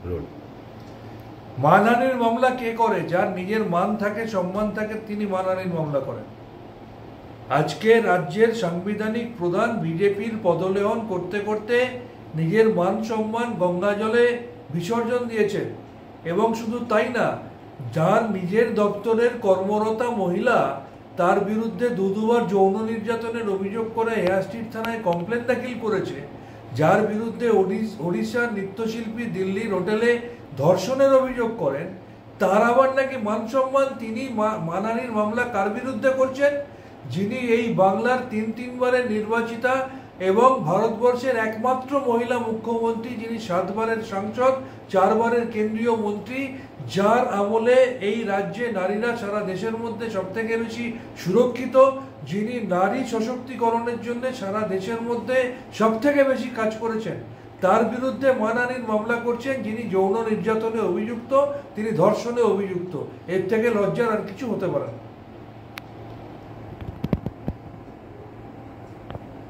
Role. মানহানির মামলা কে করে? যার নিজের মান থাকে, সম্মান থাকে, তিনি মানহানির মামলা করেন। আজকে রাজ্যের সাংবিধানিক প্রধান বিজেপির পদলেহন করতে করতে নিজের মান সম্মান গঙ্গা জলে বিসর্জন দিয়েছেন। এবং শুধু তাই না, যার নিজের দপ্তরের কর্মরতা মহিলা তার বিরুদ্ধে দুবার যৌন নির্যাতনের অভিযোগ করে হেয়ার স্ট্রিট থানায় কমপ্লেন দাখিল করেছে, যার বিরুদ্ধে ওড়িশার নৃত্যশিল্পী দিল্লির হোটেলে ধর্ষণের অভিযোগ করেন, তার আবার নাকি মান সম্মান, তিনি মানহানির মামলা কার বিরুদ্ধে করছেন? যিনি এই বাংলার তিনবারের নির্বাচিতা এবং ভারতবর্ষের একমাত্র মহিলা মুখ্যমন্ত্রী, যিনি 7 বারের সাংসদ, 4 বারের কেন্দ্রীয় মন্ত্রী, যার আমলে এই রাজ্যে নারীরা সারা দেশের মধ্যে সবথেকে বেশি সুরক্ষিত, যিনি নারী সশক্তিকরণের জন্য সারা দেশের মধ্যে সবথেকে বেশি কাজ করেছেন, তার বিরুদ্ধে মানহানির মামলা করছেন যিনি যৌন নির্যাতনে অভিযুক্ত, তিনি ধর্ষণে অভিযুক্ত। এর থেকে লজ্জার আর কিছু হতে পারে না।